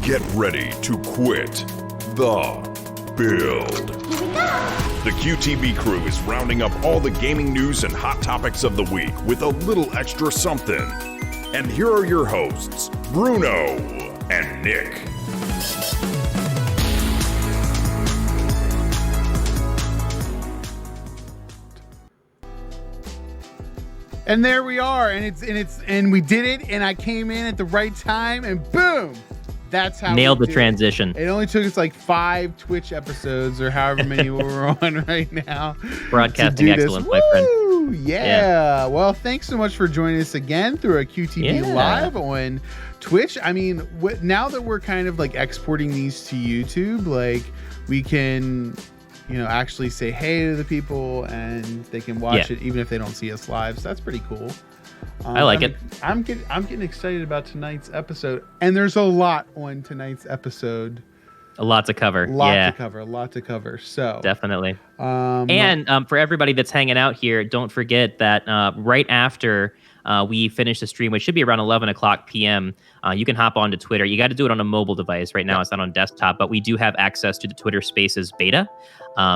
Get ready to quit the build. Here we go. The QTB crew is rounding up all the gaming news and hot topics of the week with a little extra something. And here are your hosts, Bruno and Nick. And there we are, and we did it, and I came in at the right time, and boom, that's how nailed the transition. It only took us like 5 Twitch episodes or however many we're on right now. Broadcasting excellence, my friend. Yeah. Well, thanks so much for joining us again through a QTB live on Twitch. I mean, now that we're kind of like exporting these to YouTube, like we can, actually say hey to the people and they can watch it even if they don't see us live. So that's pretty cool. I like it. I'm getting excited about tonight's episode, and there's a lot on tonight's episode. A lot to cover. A lot to cover. So definitely. And for everybody that's hanging out here, don't forget that right after we finish the stream, which should be around 11 o'clock p.m., you can hop onto Twitter. You got to do it on a mobile device. Right now, it's not on desktop, but we do have access to the Twitter Spaces beta.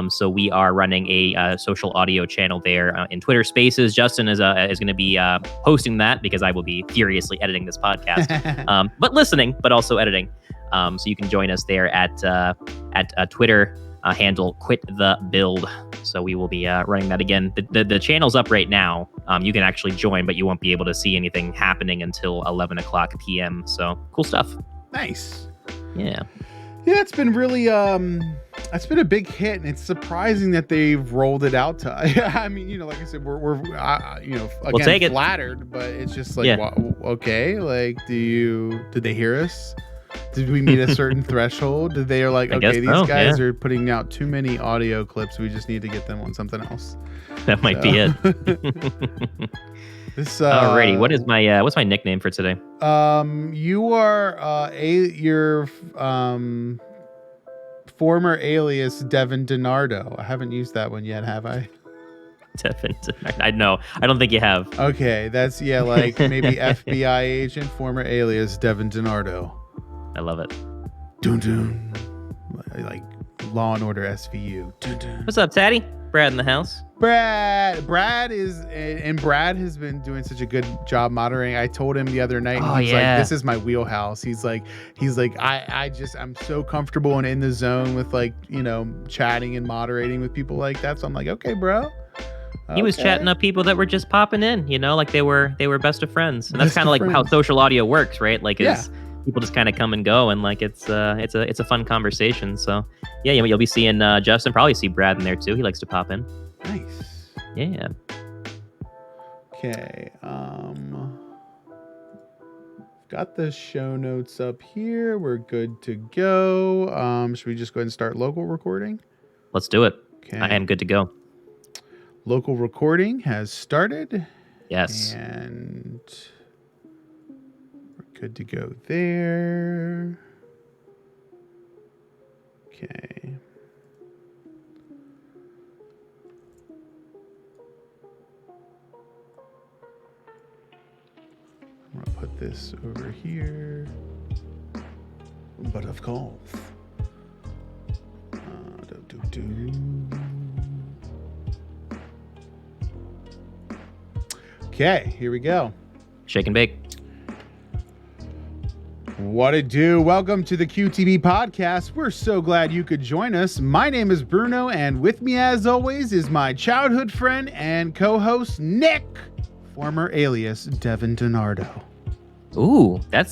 So we are running a social audio channel there in Twitter Spaces. Justin is going to be hosting that because I will be furiously editing this podcast, but listening, but also editing. So you can join us there at Twitter handle Quit the Build. So we will be running that again. The channel's up right now. You can actually join, but you won't be able to see anything happening until 11 o'clock p.m. So cool stuff. Nice. Yeah. Yeah, it's been really it's been a big hit, and it's surprising that they've rolled it out to. I mean, like I said, we're again, we'll take it. Flattered, but it's just like, okay, like, did they hear us? Did we meet a certain threshold? Did they are like, okay, these guys are putting out too many audio clips. We just need to get them on something else. That might be it. Alrighty, what's my nickname for today? You are your former alias Devin DiNardo. I haven't used that one yet, have I? Devin DiNardo. I know. I don't think you have. Okay, that's like maybe FBI agent, former alias Devin DiNardo. I love it. Dun dun. Like Law and Order SVU. Dun dun. What's up, Taddy? Brad in the house. Brad has been doing such a good job moderating. I told him the other night, he's like, this is my wheelhouse. He's like, I'm so comfortable and in the zone with chatting and moderating with people like that. So I'm like, okay, bro. He was chatting up people that were just popping in, like they were best of friends. And that's kind of like how social audio works, right? Like people just kind of come and go, and like it's a fun conversation. So yeah, you'll be seeing Justin, probably see Brad in there too. He likes to pop in. Nice. Yeah. Okay. Got the show notes up here. We're good to go. Should we just go ahead and start local recording? Let's do it. Okay. I am good to go. Local recording has started. Yes. And we're good to go there. Okay. I'm going to put this over here. But of course. Okay, here we go. Shake and bake. What it do? Welcome to the QTB podcast. We're so glad you could join us. My name is Bruno, and with me as always is my childhood friend and co-host Nick, former alias Devin DiNardo. Ooh, I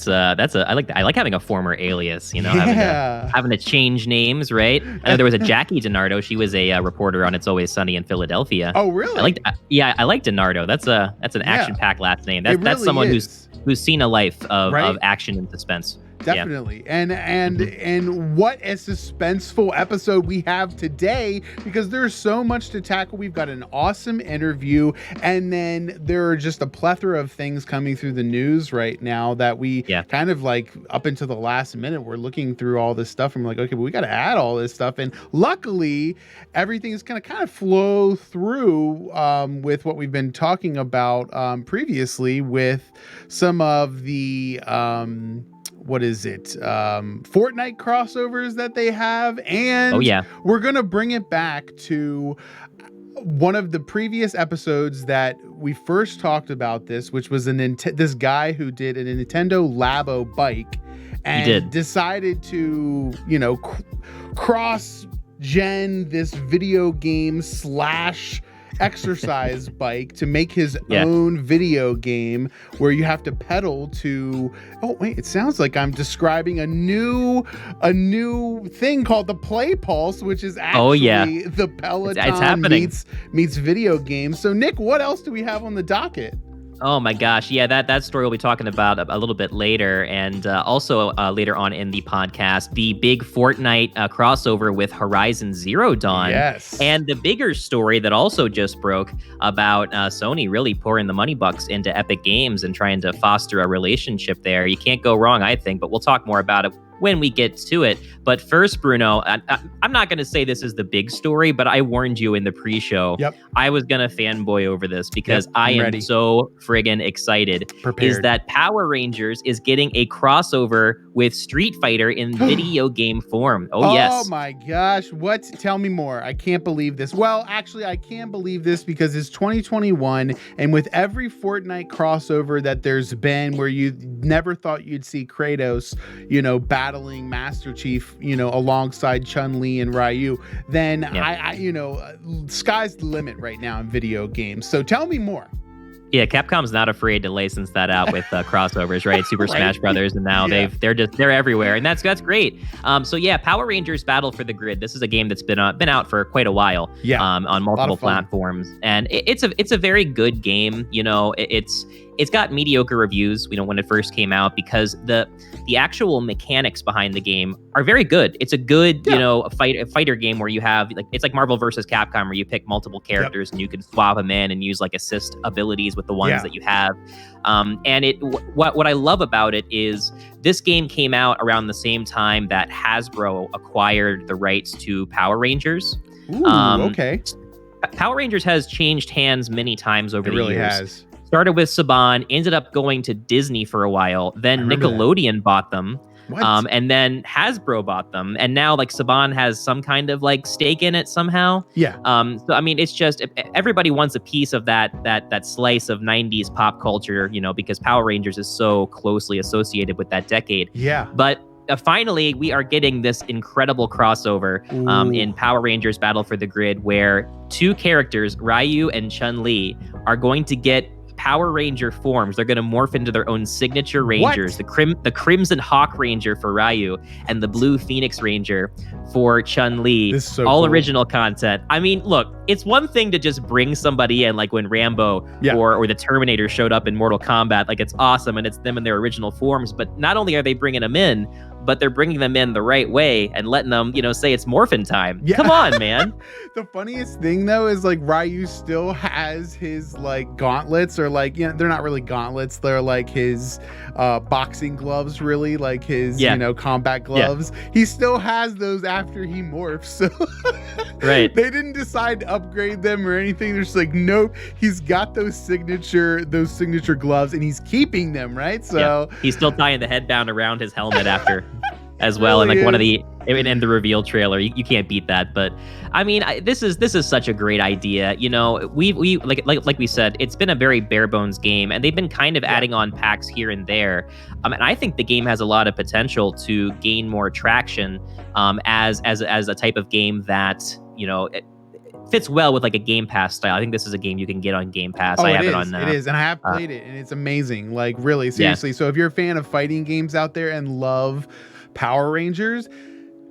like having a former alias, having to change names, right? I know there was a Jackie DiNardo. She was a reporter on It's Always Sunny in Philadelphia. Oh, really? I like DiNardo. That's an action-packed last name. That's really someone is. who's seen a life of action and suspense. Definitely. And what a suspenseful episode we have today, because there's so much to tackle. We've got an awesome interview, and then there are just a plethora of things coming through the news right now that we kind of like up until the last minute, we're looking through all this stuff and we're like, okay, but we got to add all this stuff. And luckily everything is going to kind of flow through with what we've been talking about previously with some of the what is it? Fortnite crossovers that they have. And we're going to bring it back to one of the previous episodes that we first talked about this, which was this guy who did a Nintendo Labo bike and decided to, cross-gen this video game / exercise bike to make his own video game where you have to pedal to it sounds like I'm describing a new thing called the Playpulse, which is actually the Peloton meets video games. So Nick, what else do we have on the docket? Oh my gosh. Yeah, that story we'll be talking about a little bit later. And also later on in the podcast, the big Fortnite crossover with Horizon Zero Dawn. Yes. And the bigger story that also just broke about Sony really pouring the money bucks into Epic Games and trying to foster a relationship there. You can't go wrong, I think, but we'll talk more about it when we get to it. But first, Bruno, I'm not going to say this is the big story, but I warned you in the pre-show. I was going to fanboy over this because I am so friggin' excited. Prepared. Is that Power Rangers is getting a crossover with Street Fighter in video game form. Yes. Oh my gosh. What? Tell me more. I can't believe this. Well, actually, I can believe this because it's 2021. And with every Fortnite crossover that there's been where you never thought you'd see Kratos, battling Master Chief, alongside Chun-Li and Ryu, then sky's the limit right now in video games. So tell me more. Yeah, Capcom's not afraid to license that out with crossovers, right? Super Smash Brothers, and now they're everywhere, and that's great. So Power Rangers Battle for the Grid. This is a game that's been out for quite a while. On multiple platforms, and it's a very good game. It's got mediocre reviews, when it first came out, because the actual mechanics behind the game are very good. It's a good, fighter game where you have it's like Marvel versus Capcom, where you pick multiple characters and you can swap them in and use assist abilities with the ones that you have. And what I love about it is this game came out around the same time that Hasbro acquired the rights to Power Rangers. Ooh, okay. Power Rangers has changed hands many times over the years. It really has. Started with Saban, ended up going to Disney for a while. Then Nickelodeon bought them. And then Hasbro bought them. And now Saban has some kind of stake in it somehow. So I mean, it's just everybody wants a piece of that slice of 90s pop culture, because Power Rangers is so closely associated with that decade. But finally, we are getting this incredible crossover in Power Rangers Battle for the Grid, where two characters, Ryu and Chun-Li, are going to get Power Ranger forms. They're going to morph into their own signature Rangers. The Crimson Hawk Ranger for Ryu and the Blue Phoenix Ranger for Chun-Li. So all cool. Original content. I mean, look, it's one thing to just bring somebody in, like when Rambo or the Terminator showed up in Mortal Kombat. It's awesome and it's them in their original forms. But not only are they bringing them in, but they're bringing them in the right way and letting them, say it's morphin time. Come on, man. The funniest thing though is Ryu still has his gauntlets, or they're not really gauntlets. They're his boxing gloves, really, his combat gloves. He still has those after he morphs. So they didn't decide to upgrade them or anything. They're just nope. He's got those signature gloves and he's keeping them, right? So he's still tying the headband around his helmet after. As well, and one of the and the reveal trailer, you can't beat that. But I mean, this is such a great idea. We like we said, it's been a very bare bones game, and they've been kind of adding on packs here and there. And I think the game has a lot of potential to gain more traction as a type of game that it fits well with a Game Pass style. I think this is a game you can get on Game Pass. I have it on. It is, and I have played it, and it's amazing. Really, seriously. So if you're a fan of fighting games out there and love Power Rangers,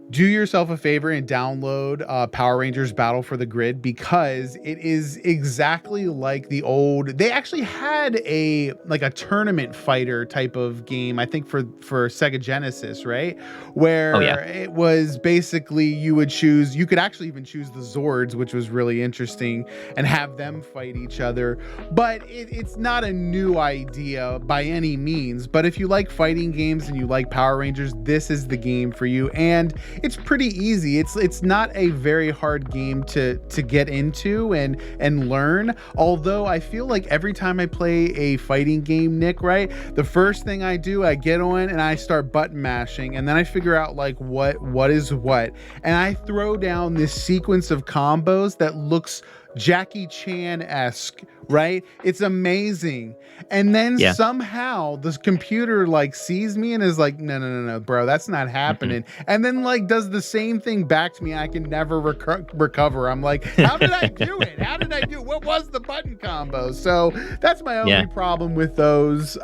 do yourself a favor and download Power Rangers Battle for the Grid, because it is exactly like the old. They actually had a tournament fighter type of game, I think for Sega Genesis, right? Where it was basically you could actually even choose the Zords, which was really interesting, and have them fight each other. But it's not a new idea by any means. But if you like fighting games and you like Power Rangers, this is the game for you. And it's pretty easy. It's not a very hard game to get into and learn. Although I feel like every time I play a fighting game, Nick, right, the first thing I do, I get on and I start button mashing, and then I figure out like what is what, and I throw down this sequence of combos that looks Jackie Chan-esque, right? It's amazing. And then somehow this computer like sees me and is like, no, bro, that's not happening. And then like does the same thing back to me. I can never recover. I'm like, how did I do it? What was the button combo? So that's my only problem with those,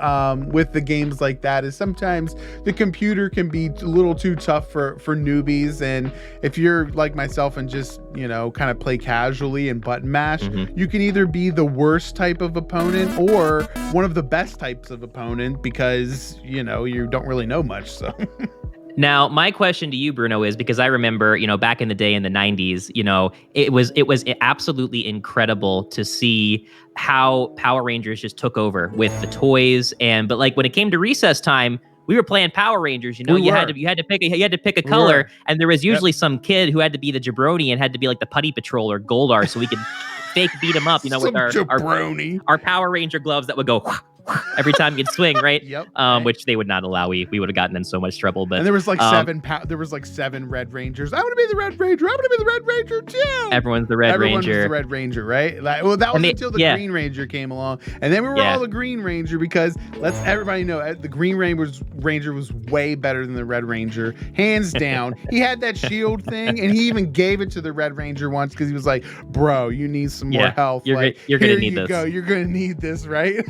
with the games like that, is sometimes the computer can be a little too tough for newbies. And if you're like myself and just, kind of play casually and button mash, you can either be the worst type of opponent or one of the best types of opponent, because you don't really know much. So now my question to you, Bruno, is because I remember back in the day in the 90s, it was absolutely incredible to see how Power Rangers just took over with the toys. but like when it came to recess time, we were playing Power Rangers. You had to pick a color, and there was usually some kid who had to be the jabroni and had to be like the Putty Patrol or Goldar, so we could fake beat him up. With our Power Ranger gloves that would go every time you'd swing, right? Which they would not allow. We would have gotten in so much trouble. But and there was like seven Red Rangers. I want to be the Red Ranger. I want to be the Red Ranger too. Everyone's the Red Ranger. Was the Red Ranger, right? That was until the Green Ranger came along, and then we were all the Green Ranger, because let's everybody know the Green Ranger was way better than the Red Ranger, hands down. He had that shield thing, and he even gave it to the Red Ranger once because he was like, "Bro, you need some more health. You're gonna need this. You're gonna need this, right?"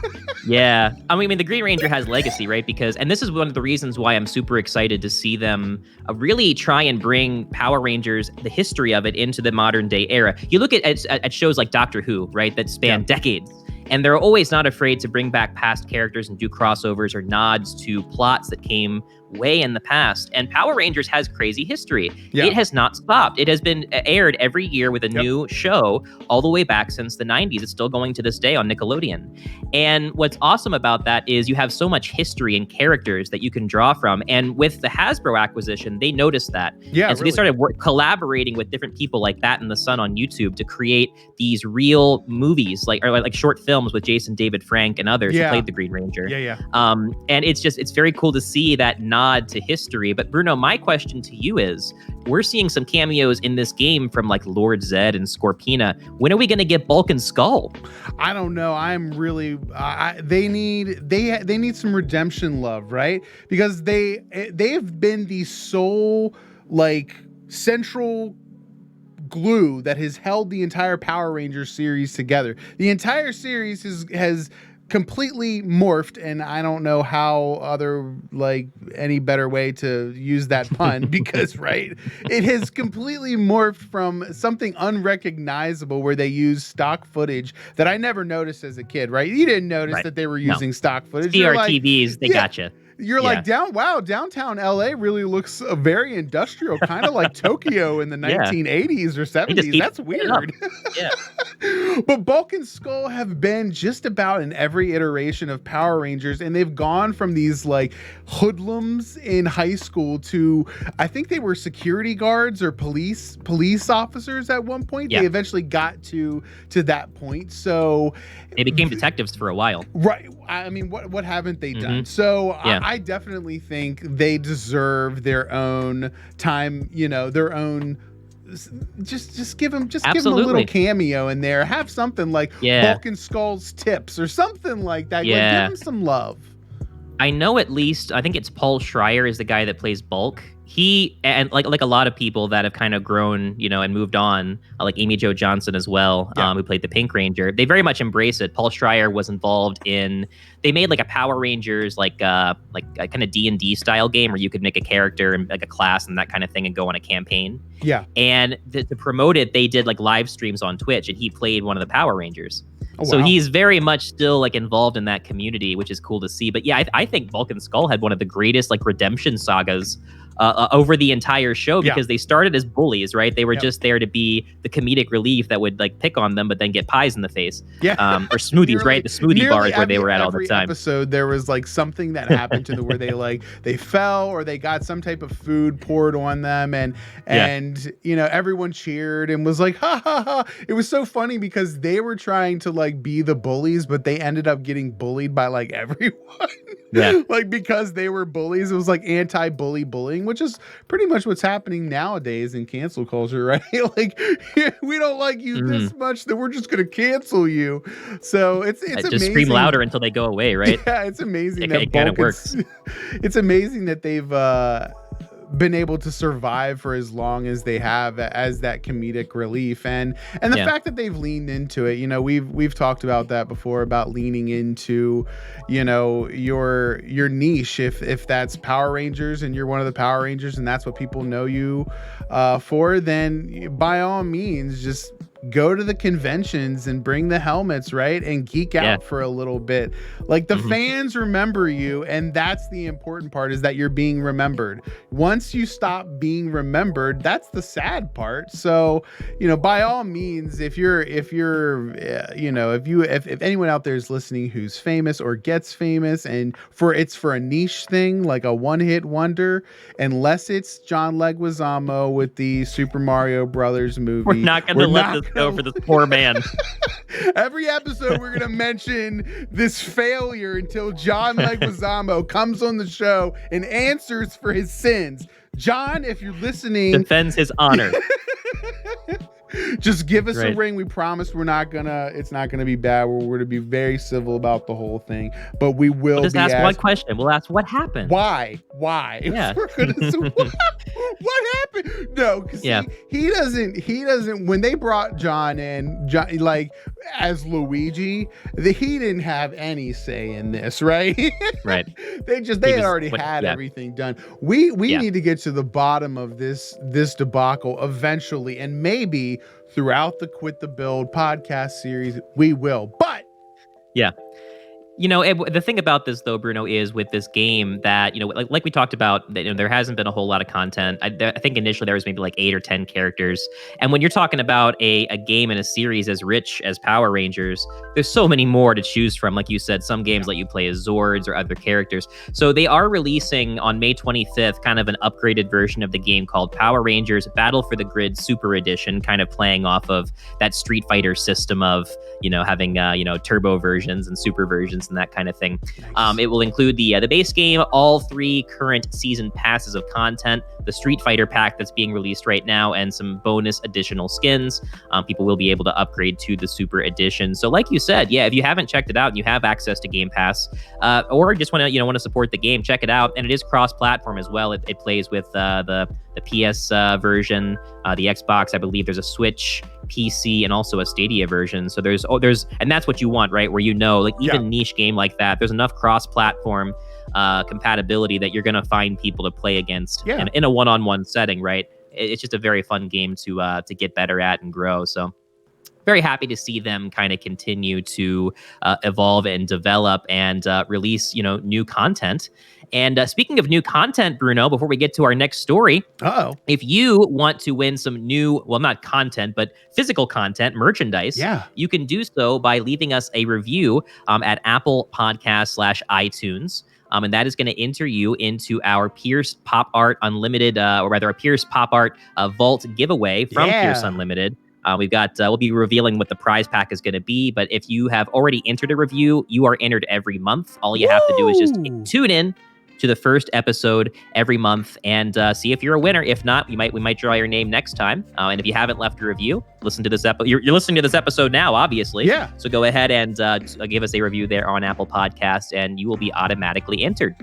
Yeah. I mean, the Green Ranger has legacy, right? And this is one of the reasons why I'm super excited to see them really try and bring Power Rangers, the history of it, into the modern day era. You look at shows like Doctor Who, right, that span decades. And they're always not afraid to bring back past characters and do crossovers or nods to plots that came way in the past. And Power Rangers has crazy history. It has not stopped. It has been aired every year with a new show all the way back since the 90s. It's still going to this day on Nickelodeon. And what's awesome about that is you have so much history and characters that you can draw from. And with the Hasbro acquisition, they noticed that. And so they started collaborating with different people like That and the Sun on YouTube to create these real movies, like short films with Jason David Frank and others who played the Green Ranger. And it's very cool to see that nod to history. But Bruno, my question to you is, we're seeing some cameos in this game from like Lord Zed and Scorpina. When are we going to get Bulk and Skull? I don't know. I'm really they need some redemption love, right? Because they've been the sole like central glue that has held the entire Power Rangers series together. The entire series has completely morphed, and I don't know how any better way to use that pun because it has completely morphed from something unrecognizable where they use stock footage that I never noticed as a kid, right? You didn't notice that they were using stock footage. CRTVs, they gotcha. You're like, downtown LA really looks very industrial, kind of like Tokyo in the 1980s or 70s. That's weird. But Bulk and Skull have been just about in every iteration of Power Rangers, and they've gone from these like hoodlums in high school to, I think they were security guards or police officers at one point. They eventually got to that point. So they became detectives for a while. Right. I mean, what haven't they done? So I definitely think they deserve their own time, their own, just give them a little cameo in there. Have something like Bulk and Skull's tips or something like that. Like, give them some love. I know at least, I think it's Paul Schreier is the guy that plays Bulk. He, and like a lot of people that have kind of grown, and moved on, like Amy Jo Johnson as well, who played the Pink Ranger, they very much embrace it. Paul Schreier was involved they made like a Power Rangers, like a kind of D&D style game where you could make a character and like a class and that kind of thing and go on a campaign. And to promote it, they did like live streams on Twitch, and he played one of the Power Rangers. Oh, wow. So he's very much still like involved in that community, which is cool to see. But I think Bulk and Skull had one of the greatest like redemption sagas over the entire show because they started as bullies, right? They were just there to be the comedic relief that would like pick on them, but then get pies in the face. Or smoothies, right? The smoothie bars where they were at all the time. Every episode, there was like something that happened to them where they fell or they got some type of food poured on them, and everyone cheered and was like, ha ha ha. It was so funny because they were trying to like be the bullies, but they ended up getting bullied by like everyone. Like because they were bullies, it was like anti-bully bullying, which is pretty much what's happening nowadays in cancel culture, right? Like we don't like you this much that we're just gonna cancel you. So it's amazing. Just scream louder until they go away, right? Yeah, it's amazing it kind of works. It's amazing that they've been able to survive for as long as they have as that comedic relief, and the fact that they've leaned into it. We've talked about that before, about leaning into your niche. If that's Power Rangers and you're one of the Power Rangers and that's what people know you for, then by all means just go to the conventions and bring the helmets, right? And geek out for a little bit. Like the fans remember you, and that's the important part, is that you're being remembered. Once you stop being remembered, that's the sad part. So, by all means, if anyone out there is listening who's famous or gets famous, and it's for a niche thing, like a one-hit wonder, unless it's John Leguizamo with the Super Mario Brothers movie, we're not going to let this go for this poor man. Every episode we're gonna mention this failure until John Leguizamo comes on the show and answers for his sins. John, if you're listening, defends his honor. Just give us a ring. We promise it's not gonna be bad. We're gonna be very civil about the whole thing, but we will just ask one question. We'll ask, what happened? Why? Yeah. We're gonna say, what happened? No, because he doesn't. When they brought John in, like as Luigi, he didn't have any say in this, right? Right. They had already had everything done. We need to get to the bottom of this debacle eventually, and maybe throughout the Quit the Build podcast series we will. But the thing about this, though, Bruno, is with this game that, like we talked about, that, there hasn't been a whole lot of content. I think initially there was maybe like 8 or 10 characters. And when you're talking about a game and a series as rich as Power Rangers, there's so many more to choose from. Like you said, some games let you play as Zords or other characters. So they are releasing on May 25th kind of an upgraded version of the game called Power Rangers Battle for the Grid Super Edition, kind of playing off of that Street Fighter system of, having, turbo versions and super versions and that kind of thing. Nice. It will include the base game, all 3 current season passes of content, the Street Fighter pack that's being released right now, and some bonus additional skins. People will be able to upgrade to the Super Edition. So like you said, if you haven't checked it out and you have access to Game Pass, or just want to support the game, check it out. And it is cross-platform as well. It plays with the PS version, the Xbox. I believe there's a Switch, PC, and also a Stadia version. So there's and that's what you want, right? Where even niche game like that, there's enough cross-platform compatibility that you're going to find people to play against in a one-on-one setting, right? It's just a very fun game to get better at and grow. So very happy to see them kind of continue to evolve and develop and release, new content. And speaking of new content, Bruno, before we get to our next story, if you want to win some new, well, not content, but physical content, merchandise, you can do so by leaving us a review at Apple Podcasts/iTunes. And that is going to enter you into our Pierce Pop Art Unlimited, or rather, a Pierce Pop Art Vault giveaway from Pierce Unlimited. We'll be revealing what the prize pack is going to be. But if you have already entered a review, you are entered every month. All you have to do is just tune in to the first episode every month and see if you're a winner. If not, we might draw your name next time. And if you haven't left a review, listen to this episode. You're listening to this episode now, obviously. Yeah. So go ahead and give us a review there on Apple Podcasts, and you will be automatically entered.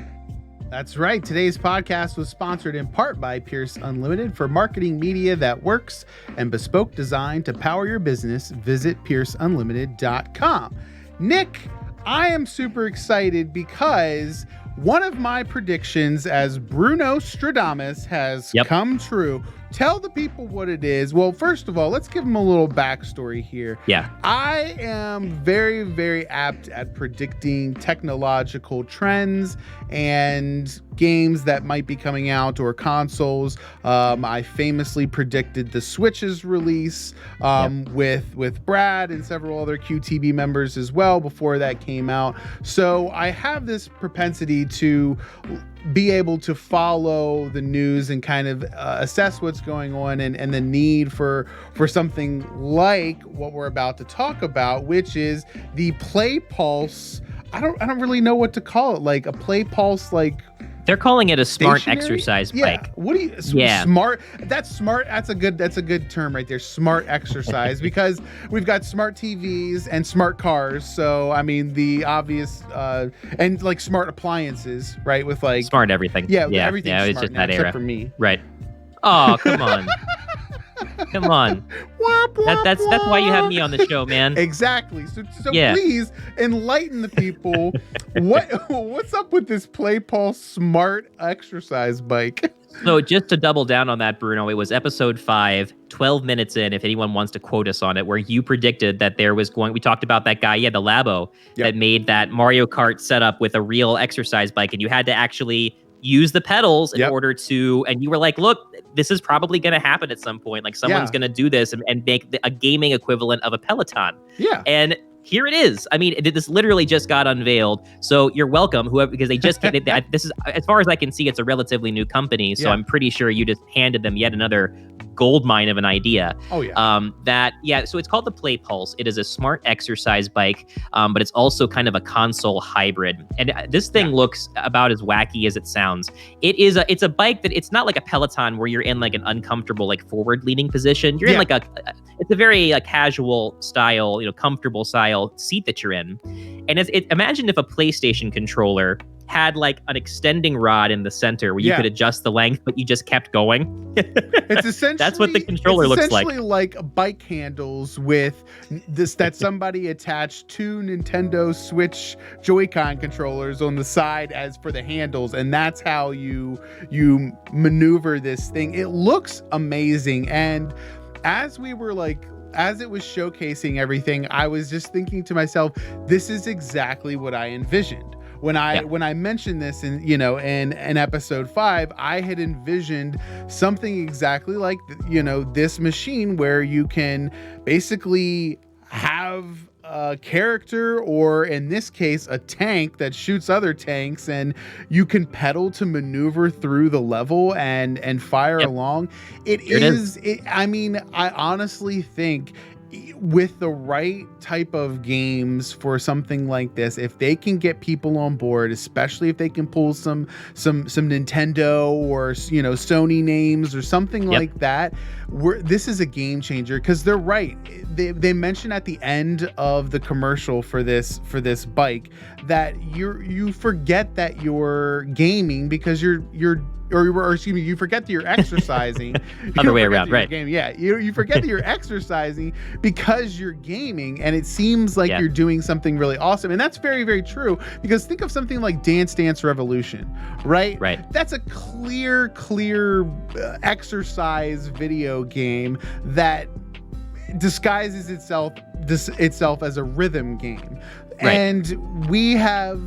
That's right. Today's podcast was sponsored in part by Pierce Unlimited. For marketing media that works and bespoke design to power your business, visit pierceunlimited.com. Nick, I am super excited because one of my predictions as Bruno Stradamus has come true. tell the people what it is. Well, first of all, let's give them a little backstory here. Yeah. I am very, very apt at predicting technological trends and games that might be coming out or consoles. I famously predicted the Switch's release with Brad and several other QTB members as well before that came out. So I have this propensity to be able to follow the news and kind of assess what's going on and the need for something like what we're about to talk about, which is the Playpulse. I don't really know what to call it. Like a Playpulse, like they're calling it a smart stationary exercise yeah. bike. What do you? Yeah. Smart. That's smart. That's a good term right there. Smart exercise because we've got smart TVs and smart cars. So I mean the obvious and like smart appliances, right? With like smart everything. Yeah, everything's yeah. It was smart just now, that era except for me. Right. Oh, come on. Come on. That's why you have me on the show, man. Exactly. So yeah. Please enlighten the people. What's up with this Playpulse smart exercise bike? So just to double down on that, Bruno, it was episode 5, 12 minutes in, if anyone wants to quote us on it, where you predicted that we talked about that guy, the Labo, that made that Mario Kart setup with a real exercise bike, and you had to actually use the pedals in order to, and you were like, look, this is probably going to happen at some point. Like someone's going to do this and make a gaming equivalent of a Peloton. Yeah. And here it is. I mean, this literally just got unveiled. So you're welcome, whoever, because they just, this is, as far as I can see, it's a relatively new company. So I'm pretty sure you just handed them yet another gold mine of an idea. Oh yeah. So it's called the Playpulse. It is a smart exercise bike, but it's also kind of a console hybrid. And this thing looks about as wacky as it sounds. It's a bike that it's not like a Peloton where you're in like an uncomfortable, like forward leaning position. You're in like it's a very casual style, comfortable style seat that you're in. And imagine if a PlayStation controller had like an extending rod in the center where you could adjust the length, but you just kept going. It's essentially that's what the controller looks like. Essentially like bike handles with this that somebody attached 2 Nintendo Switch Joy-Con controllers on the side as for the handles, and that's how you maneuver this thing. It looks amazing, and as it was showcasing everything, I was just thinking to myself, this is exactly what I envisioned. When I mentioned this in episode 5, I had envisioned something exactly like this machine where you can basically have a character, or in this case a tank that shoots other tanks, and you can pedal to maneuver through the level and fire along. I honestly think with the right type of games for something like this, if they can get people on board, especially if they can pull some Nintendo or Sony names or something like that, this is a game changer. Because they're right. They mention at the end of the commercial for this bike that you forget that you're gaming because you forget that you're exercising. Other way around, right? You forget that you're exercising because you're gaming, and it seems like you're doing something really awesome. And that's very, very true, because think of something like Dance Dance Revolution, right? Right. That's a clear exercise video game that disguises itself as a rhythm game. Right. And we have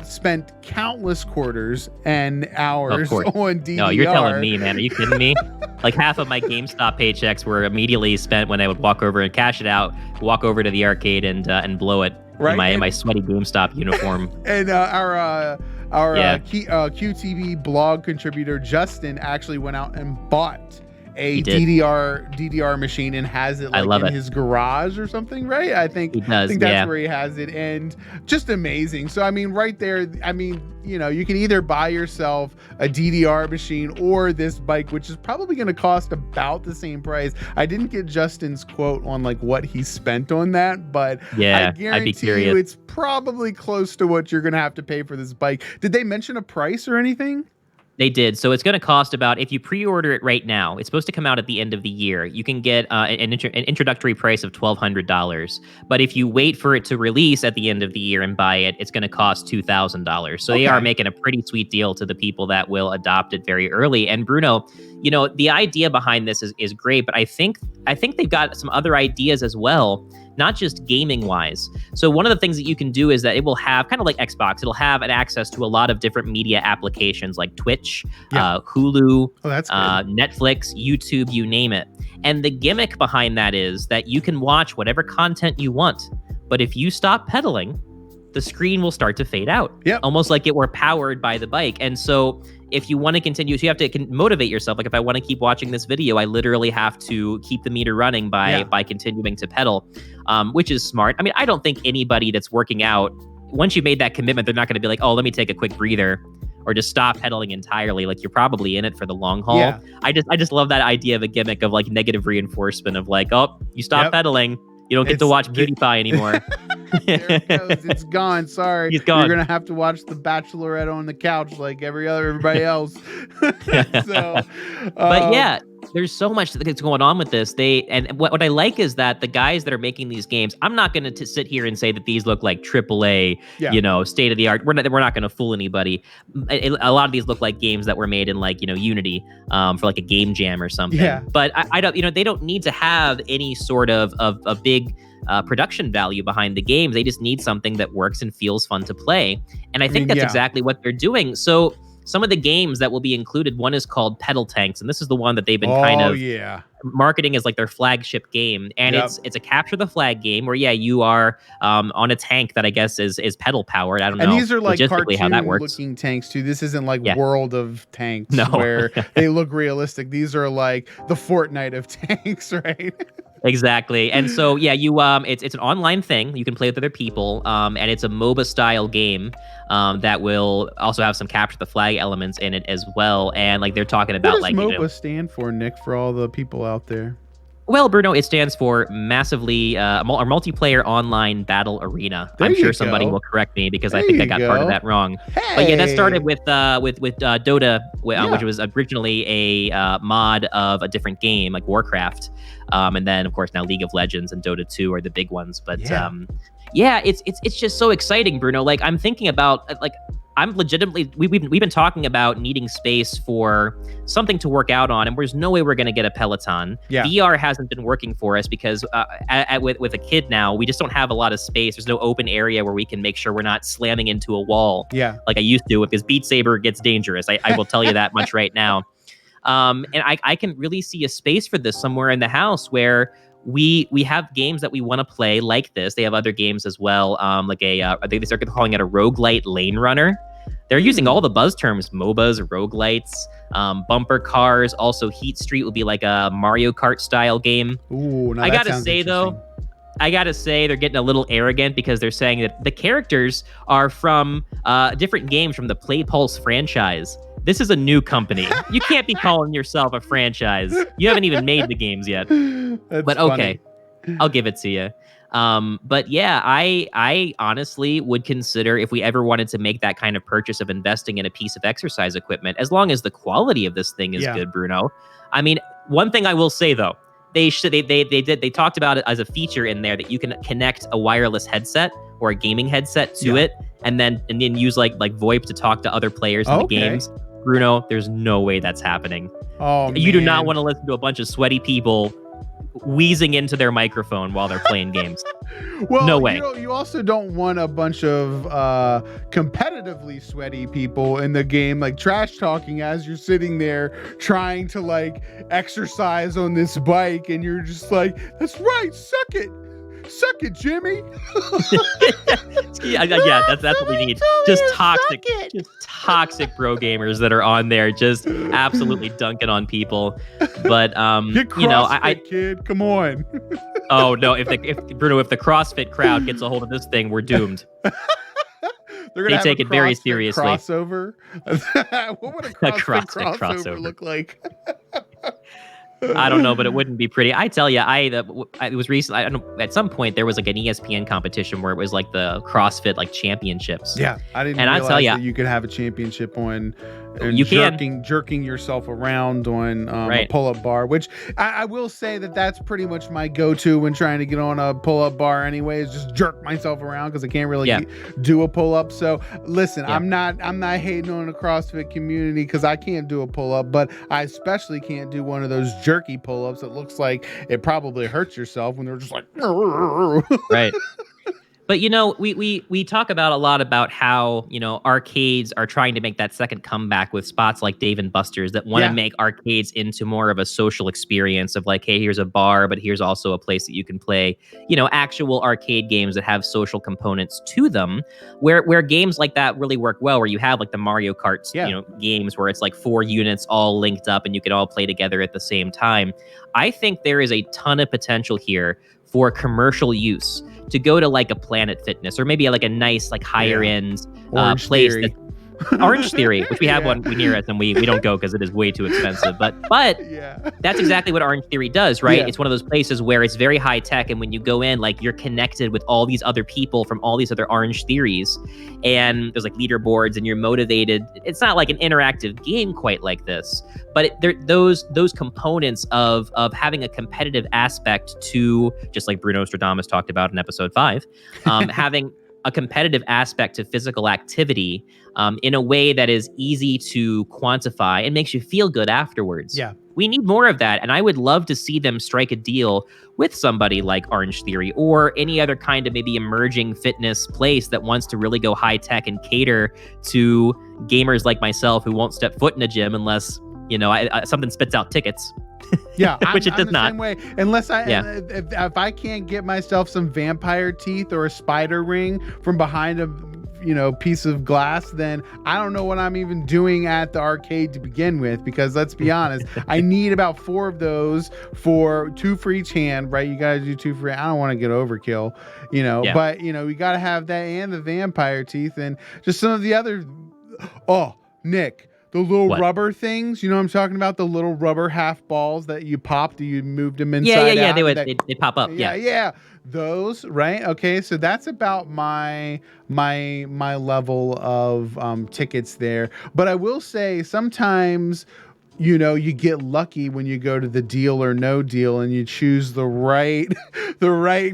spent countless quarters and hours on DDR. No, you're telling me, man. Are you kidding me? Like half of my GameStop paychecks were immediately spent when I would walk over and cash it out, walk over to the arcade and blow it in my sweaty GameStop uniform. And our QTB blog contributor Justin actually went out and bought a DDR machine and has it in his garage or something, right? I think that's where he has it, and just amazing. So I mean, right there, you can either buy yourself a DDR machine or this bike, which is probably going to cost about the same price. I didn't get Justin's quote on what he spent on that, but I guarantee you it's probably close to what you're going to have to pay for this bike. Did they mention a price or anything? They did. So it's going to cost about, if you pre-order it right now, it's supposed to come out at the end of the year. You can get an introductory price of $1,200. But if you wait for it to release at the end of the year and buy it, it's going to cost $2,000. So they are making a pretty sweet deal to the people that will adopt it very early. And Bruno, the idea behind this is great, but I think they've got some other ideas as well, not just gaming wise. So one of the things that you can do is that it will have, kind of like Xbox, it'll have an access to a lot of different media applications like Twitch, Hulu, Netflix, YouTube, you name it. And the gimmick behind that is that you can watch whatever content you want, but if you stop pedaling, the screen will start to fade out, almost like it were powered by the bike. And so if you want to continue, so you have to motivate yourself. Like, if I want to keep watching this video, I literally have to keep the meter running by continuing to pedal, which is smart. I mean, I don't think anybody that's working out, once you've made that commitment, they're not going to be like, oh, let me take a quick breather or just stop pedaling entirely. Like, you're probably in it for the long haul. Yeah. I just love that idea of a gimmick of like negative reinforcement of like, oh, you stop pedaling, you don't get to watch PewDiePie anymore. There it goes. It's gone. Sorry. He's gone. You're going to have to watch The Bachelorette on the couch like everybody else. But yeah, there's so much that's going on with this. And what I like is that the guys that are making these games, I'm not going to sit here and say that these look like AAA, state of the art. We're not going to fool anybody. A lot of these look like games that were made in like, Unity, for like a game jam or something. Yeah. But I don't, they don't need to have any sort of a big production value behind the games. They just need something that works and feels fun to play. And I think that's exactly what they're doing. So some of the games that will be included, one is called Pedal Tanks, and this is the one that they've been kind of marketing as like their flagship game. And it's a capture the flag game where you are on a tank that I guess is pedal powered. I don't know. And these are like logistically how that works. Looking tanks too. This isn't like World of Tanks where they look realistic. These are like the Fortnite of tanks, right? Exactly. And so, you it's an online thing. You can play with other people, and it's a MOBA style game that will also have some capture the flag elements in it as well. And like they're talking about what does MOBA stand for, Nick, for all the people out there? Well, Bruno, it stands for massively or multiplayer online battle arena. I'm sure somebody will correct me because I think I got part of that wrong. But that started with Dota, which was originally a mod of a different game like Warcraft, and then of course now League of Legends and Dota 2 are the big ones. But it's just so exciting, Bruno. Like, I'm thinking about I'm legitimately, we've been talking about needing space for something to work out on, and there's no way we're going to get a Peloton. VR hasn't been working for us because with a kid now, we just don't have a lot of space. There's no open area where we can make sure we're not slamming into a wall like I used to. If this Beat Saber gets dangerous, I will tell you that much right now. And I can really see a space for this somewhere in the house where we have games that we want to play like this. They have other games as well, like they start calling it a roguelite lane runner. They're using all the buzz terms: MOBAs, roguelites, bumper cars. Also, Heat Street would be like a Mario Kart style game. Ooh, I gotta say though, they're getting a little arrogant because they're saying that the characters are from different games from the Playpulse franchise. This is a new company. You can't be calling yourself a franchise. You haven't even made the games yet. But okay, I'll give it to you. But I honestly would consider, if we ever wanted to make that kind of purchase of investing in a piece of exercise equipment, as long as the quality of this thing is good, Bruno. I mean, one thing I will say though, they talked about it as a feature in there that you can connect a wireless headset or a gaming headset to it, and then use like VoIP to talk to other players in the games. Bruno, there's no way that's happening. You do not want to listen to a bunch of sweaty people wheezing into their microphone while they're playing games. Well, no way. You also don't want a bunch of competitively sweaty people in the game, like trash talking as you're sitting there trying to like exercise on this bike, and you're just like, "That's right, suck it, Jimmy." That's what we need. Just toxic pro gamers that are on there, just absolutely dunking on people. But get CrossFit, kid, come on. Oh no! If the CrossFit crowd gets a hold of this thing, we're doomed. They take it very seriously. Crossover. What would a CrossFit crossover look like? I don't know, but it wouldn't be pretty. I tell you, it was recent. I don't know. At some point, there was like an ESPN competition where it was like the CrossFit like championships. Yeah, I didn't realize that you could have a championship on and You can. jerking yourself around on a Right. pull-up bar, which I will say that's pretty much my go-to when trying to get on a pull-up bar anyway, is just jerk myself around because I can't really do a pull-up. So listen, I'm not hating on the CrossFit community because I can't do a pull-up, but I especially can't do one of those jerky pull-ups that looks like it probably hurts yourself when they're just like Right. But we talk about a lot about how arcades are trying to make that second comeback with spots like Dave and Buster's that want to make arcades into more of a social experience of like, hey, here's a bar, but here's also a place that you can play actual arcade games that have social components to them, where games like that really work well, where you have like the Mario Kart games where it's like 4 units all linked up and you can all play together at the same time. I think there is a ton of potential here for commercial use to go to like a Planet Fitness or maybe like a nice like higher end place. Orange Theory, which we have one near us, and we don't go because it is way too expensive. But that's exactly what Orange Theory does, right? Yeah. It's one of those places where it's very high tech, and when you go in, like you're connected with all these other people from all these other Orange Theories, and there's like leaderboards, and you're motivated. It's not like an interactive game quite like this, but those components of having a competitive aspect to, just like Bruno Stradamus talked about in episode 5, having a competitive aspect to physical activity in a way that is easy to quantify and makes you feel good afterwards. Yeah. We need more of that. And I would love to see them strike a deal with somebody like Orange Theory or any other kind of maybe emerging fitness place that wants to really go high tech and cater to gamers like myself who won't step foot in a gym unless, something spits out tickets. Yeah, which it does not. Same way. Unless if I can't get myself some vampire teeth or a spider ring from behind a piece of glass, then I don't know what I'm even doing at the arcade to begin with, because let's be honest, I need about 4 of those for 2 for each hand, right? You gotta do 2 for, I don't want to get overkill, but we gotta have that and the vampire teeth and just some of the other. Oh, Nick, the little rubber things, what I'm talking about? The little rubber half balls that you popped, you moved them inside out. They pop up. Yeah. Those, right? Okay, so that's about my level of tickets there. But I will say sometimes you get lucky when you go to the Deal or No Deal and you choose the right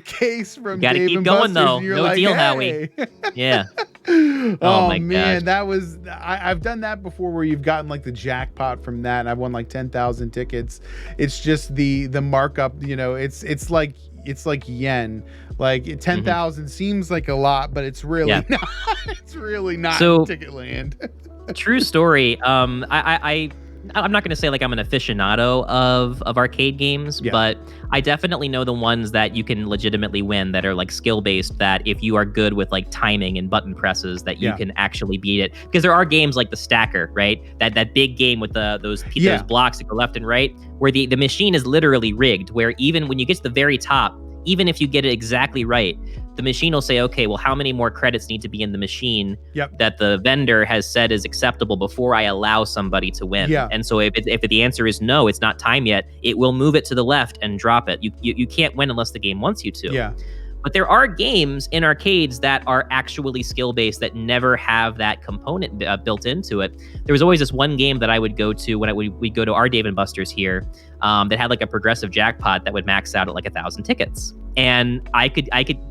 case from Dave and Buster's. Gotta keep going though. No like, deal, hey. Howie. Yeah. Oh my man, gosh. I've done that before where you've gotten like the jackpot from that and I've won like 10,000 tickets. It's just the markup, it's like yen. Like 10,000 seems like a lot, but it's really not. It's really not in Ticketland. True story. I'm not going to say like I'm an aficionado of arcade games, but I definitely know the ones that you can legitimately win that are like skill based, that if you are good with like timing and button presses that you can actually beat it. Because there are games like the Stacker, right? That big game with those blocks that go left and right, where the machine is literally rigged, where even when you get to the very top, even if you get it exactly right, the machine will say, okay, well, how many more credits need to be in the machine that the vendor has said is acceptable before I allow somebody to win? Yeah. And so if the answer is no, it's not time yet, it will move it to the left and drop it. You can't win unless the game wants you to. Yeah. But there are games in arcades that are actually skill-based that never have that component built into it. There was always this one game that I would go to when we'd go to our Dave & Buster's here that had like a progressive jackpot that would max out at like 1,000 tickets. And I could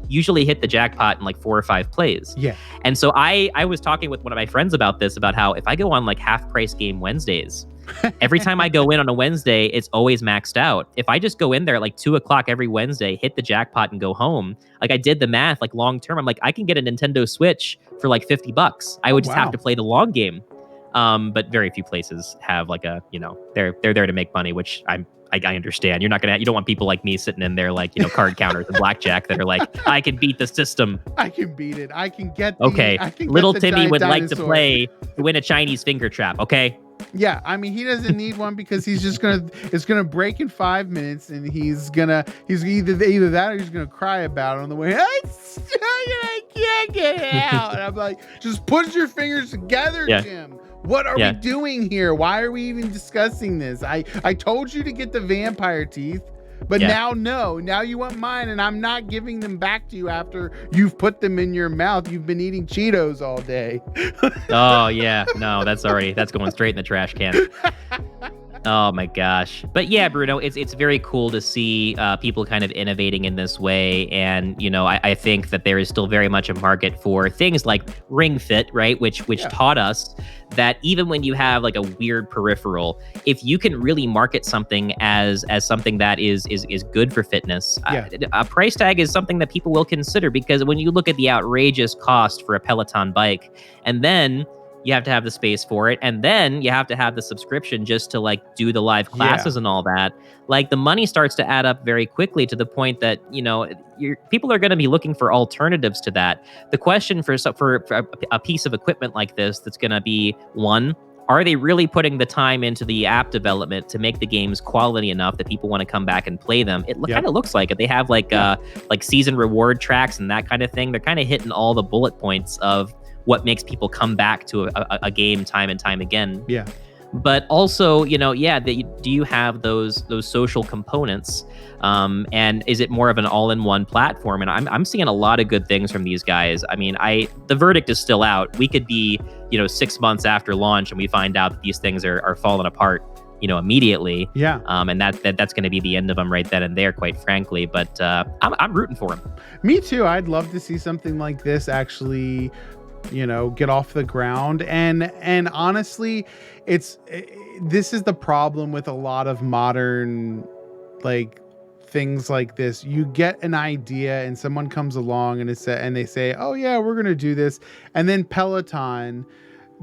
usually hit the jackpot in like 4 or 5 plays. Yeah. And so I was talking with one of my friends about this, about how if I go on like half-price game Wednesdays, every time I go in on a Wednesday, it's always maxed out. If I just go in there at like 2:00 every Wednesday, hit the jackpot and go home, like I did the math, like long term, I'm like, I can get a Nintendo Switch for like $50. I would just have to play the long game. But very few places have like a, they're there to make money, which I understand. You don't want people like me sitting in there like, card counters and blackjack that are like, I can beat the system. I can beat it. I can get little Timmy would like to play to win a Chinese finger trap. Okay. Yeah, I mean, he doesn't need one because he's just it's gonna break in 5 minutes, and he's either that or he's gonna cry about it on the way. I can't get it out. And I'm like, just put your fingers together, Jim. What are we doing here? Why are we even discussing this? I told you to get the vampire teeth. But now you want mine, and I'm not giving them back to you after you've put them in your mouth. You've been eating Cheetos all day. Oh yeah, no, that's going straight in the trash can. Oh my gosh. But yeah, Bruno, it's very cool to see people kind of innovating in this way. And, I think that there is still very much a market for things like Ring Fit, right? Which taught us that even when you have like a weird peripheral, if you can really market something as something that is good for fitness, a price tag is something that people will consider, because when you look at the outrageous cost for a Peloton bike, and then you have to have the space for it, and then you have to have the subscription just to like do the live classes and all that. Like the money starts to add up very quickly to the point that people are going to be looking for alternatives to that. The question for a piece of equipment like this that's going to be, one, are they really putting the time into the app development to make the games quality enough that people want to come back and play them? It kind of looks like it. They have like season reward tracks and that kind of thing. They're kind of hitting all the bullet points of what makes people come back to a game time and time again. Yeah. But also, do you have those social components? And is it more of an all-in-one platform? And I'm seeing a lot of good things from these guys. I mean, the verdict is still out. We could be, 6 months after launch and we find out that these things are falling apart, immediately. Yeah. And that's going to be the end of them right then and there, quite frankly. But I'm rooting for them. Me too. I'd love to see something like this actually get off the ground. And honestly, this is the problem with a lot of modern things like this. You get an idea and someone comes along and they say, oh yeah, we're gonna do this, and then Peloton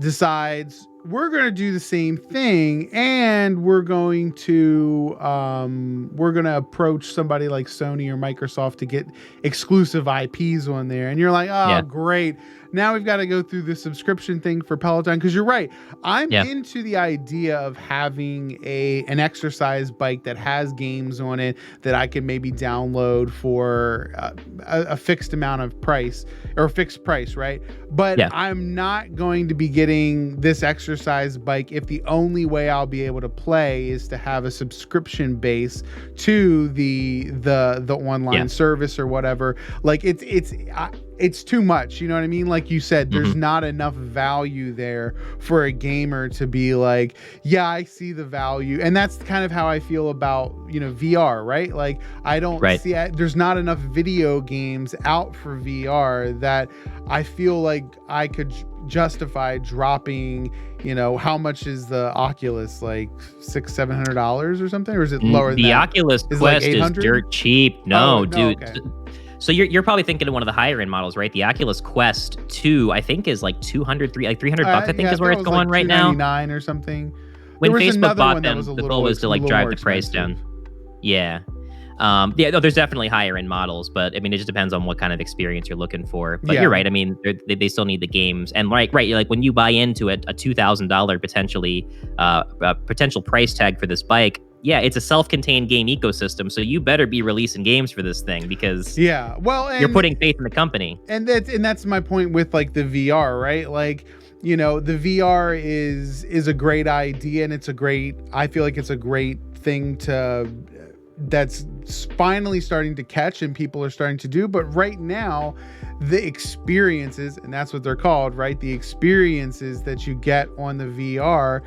decides we're going to do the same thing, and we're going to approach somebody like Sony or Microsoft to get exclusive IPs on there. And you're like, oh, great. Now we've got to go through the subscription thing for Peloton. Because you're right. I'm into the idea of having an exercise bike that has games on it that I can maybe download for a fixed amount of price, or a fixed price, right? But I'm not going to be getting this exercise bike if the only way I'll be able to play is to have a subscription base to the online service or whatever. Like it's too much, you know what I mean? Like you said, there's not enough value there for a gamer to be like, yeah, I see the value. And that's kind of how I feel about, VR, right? Like I don't see there's not enough video games out for VR that I feel like I could justify dropping, how much is the Oculus, like $600-$700 or something? Or is it lower than that? The Oculus Quest is dirt cheap. No, dude. Okay. So you're probably thinking of one of the higher end models, right? The Oculus Quest 2, I think, is like $300 bucks, I think is where it's going right now. $299 or something. When Facebook bought them, the goal was to like drive the price down. Yeah. There's definitely higher end models, but I mean, it just depends on what kind of experience you're looking for. But you're right. I mean, they still need the games, and right. Like when you buy into a $2,000 potential price tag for this bike. Yeah, it's a self-contained game ecosystem, so you better be releasing games for this thing, because you're putting faith in the company. And that's my point with like the VR, right? Like, the VR is a great idea, and I feel like it's a great thing that's finally starting to catch and people are starting to do. But right now, the experiences, and that's what they're called, right? The experiences that you get on the VR